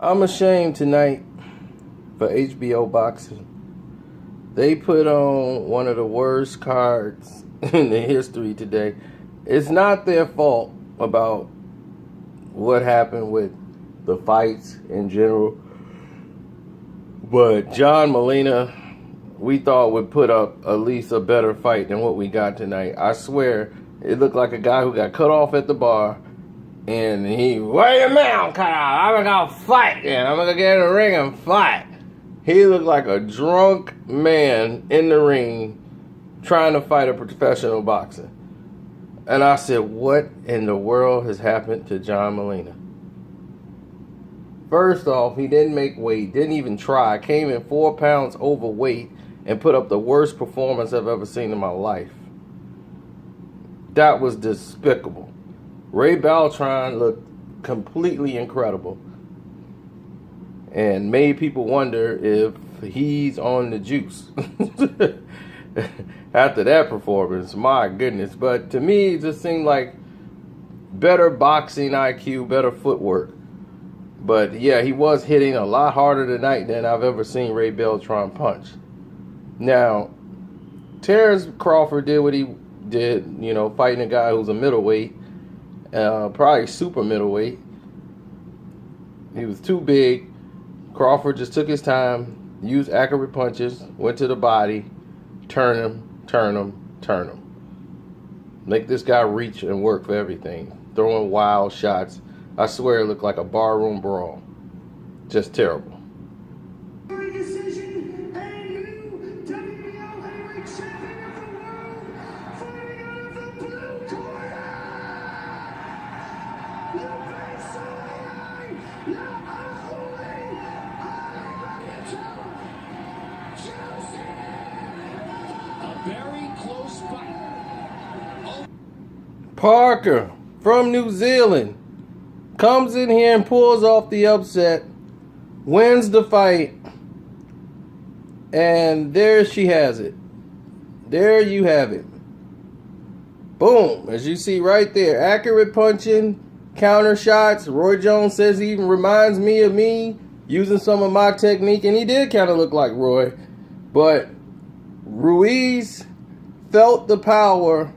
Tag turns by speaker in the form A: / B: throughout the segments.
A: I'm ashamed tonight for HBO Boxing. They put on one of the worst cards in the history today. It's not their fault about what happened with the fights in general. But John Molina, we thought would put up at least a better fight than what we got tonight. I swear, it looked like a guy who got cut off at the bar. And where your man cut off? I'm gonna fight, and I'm gonna get in the ring and fight. He looked like a drunk man in the ring trying to fight a professional boxer. And I said, what in the world has happened to John Molina? First off, he didn't make weight, didn't even try, came in 4 pounds overweight and put up the worst performance I've ever seen in my life. That was despicable. Ray Beltran looked completely incredible and made people wonder if he's on the juice after that performance. My goodness. But to me, it just seemed like better boxing IQ, better footwork. But yeah, he was hitting a lot harder tonight than I've ever seen Ray Beltran punch. Now, Terence Crawford did what he did, fighting a guy who's a middleweight. Probably super middleweight. He was too big. Crawford just took his time, used accurate punches, went to the body, turn him. Make this guy reach and work for everything. Throwing wild shots. I swear it looked like a barroom brawl. Just terrible. Parker from New Zealand comes in here and pulls off the upset, wins the fight, and there she has it. There you have it. Boom. As you see right there, accurate punching, counter shots. Roy Jones says he even reminds me of me using some of my technique, and he did kind of look like Roy. But Ruiz felt the power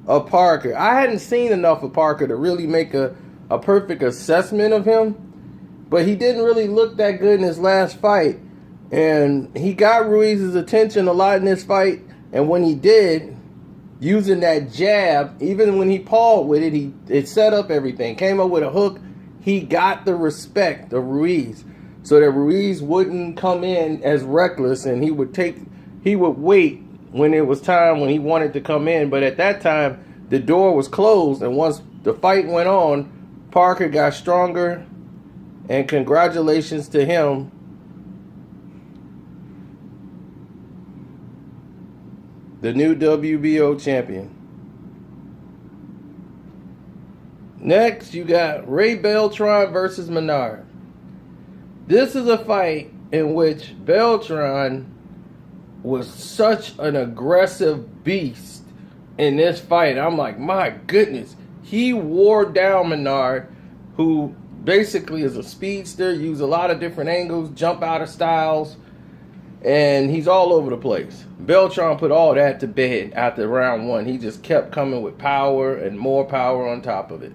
A: of Parker. I hadn't seen enough of Parker to really make a perfect assessment of him, but he didn't really look that good in his last fight. And he got Ruiz's attention a lot in this fight, and when he did, using that jab, even when he pawed with it, it set up everything. Came up with a hook. He got the respect of Ruiz so that Ruiz wouldn't come in as reckless, and he would wait when it was time when he wanted to come in. But at that time, the door was closed, and once the fight went on, Parker got stronger, and congratulations to him. The new WBO champion. Next, you got Ray Beltran versus Menard. This is a fight in which Beltran was such an aggressive beast in this fight. I'm like, my goodness. He wore down Menard, who basically is a speedster, use a lot of different angles, jump out of styles, and he's all over the place. Beltran put all that to bed after round one. He just kept coming with power and more power on top of it.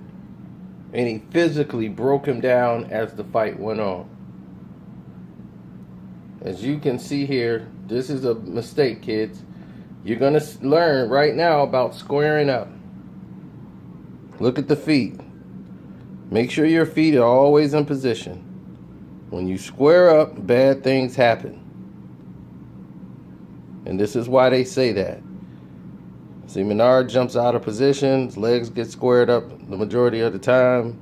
A: And he physically broke him down as the fight went on. As you can see here, this is a mistake, kids. You're going to learn right now about squaring up. Look at the feet. Make sure your feet are always in position. When you square up, bad things happen. And this is why they say that. See, Menard jumps out of position. His legs get squared up the majority of the time.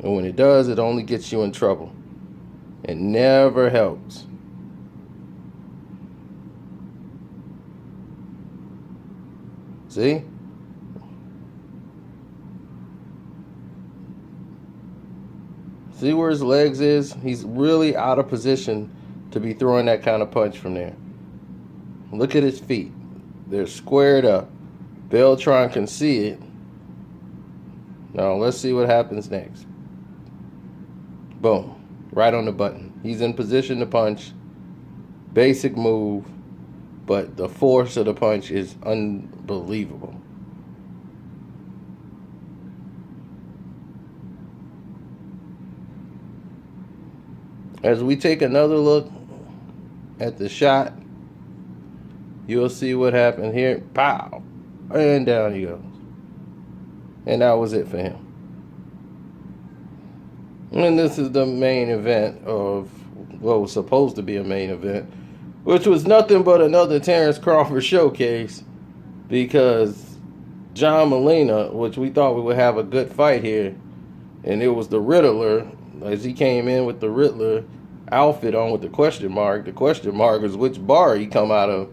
A: And when it does, it only gets you in trouble. It never helps. See? See where his legs is? He's really out of position to be throwing that kind of punch from there. Look at his feet. They're squared up. Beltran can see it. Now, let's see what happens next. Boom. Right on the button. He's in position to punch. Basic move. But the force of the punch is unbelievable. As we take another look at the shot, you'll see what happened here. Pow! And down he goes. And that was it for him. And this is the main event of what was supposed to be a main event, which was nothing but another Terence Crawford showcase, because John Molina, which we thought we would have a good fight here, and it was the Riddler, as he came in with the Riddler outfit on with the question mark. The question mark is which bar he come out of,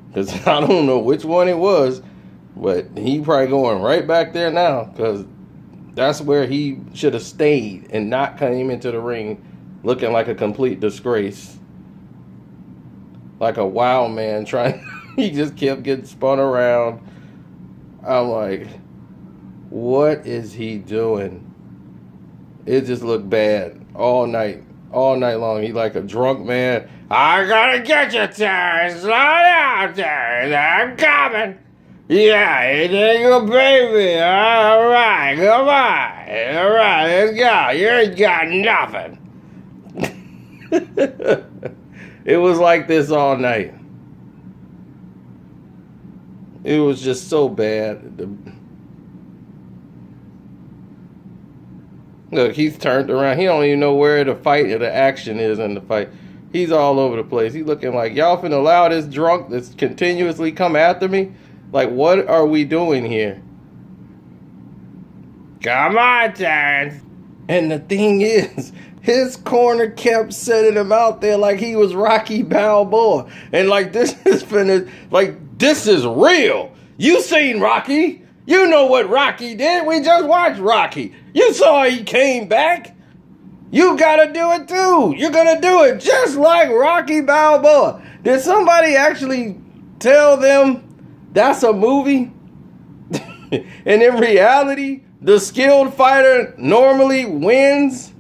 A: because I don't know which one it was, but he probably going right back there now, because that's where he should have stayed and not came into the ring looking like a complete disgrace. Like a wild man trying. He just kept getting spun around. I'm like, what is he doing? It just looked bad all night long. He like a drunk man. I gotta get you, Terrence. Slow down, Terrence. I'm coming. Yeah, it ain't your baby. All right, come on. All right, let's go. You ain't got nothing. It was like this all night. It was just so bad. Look, he's turned around. He don't even know where the fight or the action is in the fight. He's all over the place. He's looking like, y'all finna allow this drunk that's continuously come after me? Like, what are we doing here? Come on, Terrence. And the thing is, his corner kept setting him out there like he was Rocky Balboa. And like, this is finna, like, this is real. You seen Rocky. You know what Rocky did. We just watched Rocky. You saw he came back. You gotta do it too. You're gonna do it just like Rocky Balboa. Did somebody actually tell them that's a movie? And in reality, the skilled fighter normally wins?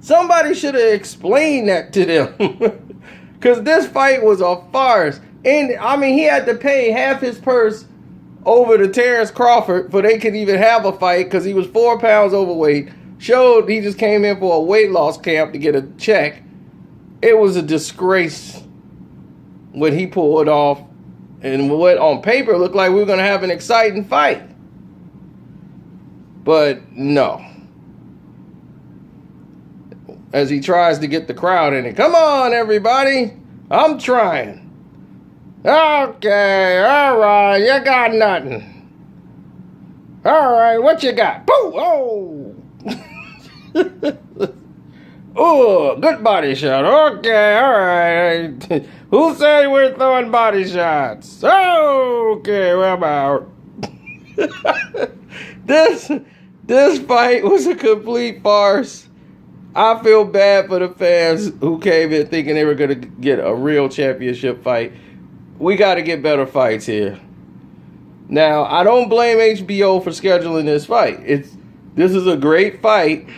A: Somebody should have explained that to them. Because this fight was a farce. And, I mean, he had to pay half his purse over to Terence Crawford for they could even have a fight, because he was 4 pounds overweight. Showed he just came in for a weight loss camp to get a check. It was a disgrace what he pulled off. And what on paper looked like we were going to have an exciting fight. But no. As he tries to get the crowd in it. Come on, everybody. I'm trying. Okay, all right. You got nothing. All right, what you got? Boo! Oh! Oh, good body shot. Okay, all right. Who said we're throwing body shots? Okay, well, I'm out. This fight was a complete farce. I feel bad for the fans who came in thinking they were going to get a real championship fight. We got to get better fights here. Now, I don't blame HBO for scheduling this fight. This is a great fight.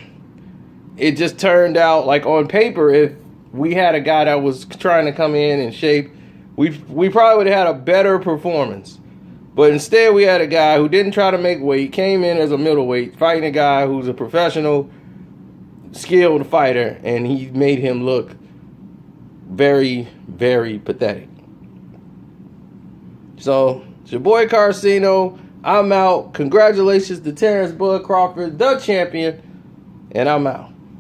A: It just turned out, like, on paper, if we had a guy that was trying to come in shape, we probably would have had a better performance. But instead, we had a guy who didn't try to make weight, came in as a middleweight, fighting a guy who's a professional, skilled fighter, and he made him look very, very pathetic. So, it's your boy Carcino. I'm out. Congratulations to Terence Bud Crawford, the champion, and I'm out.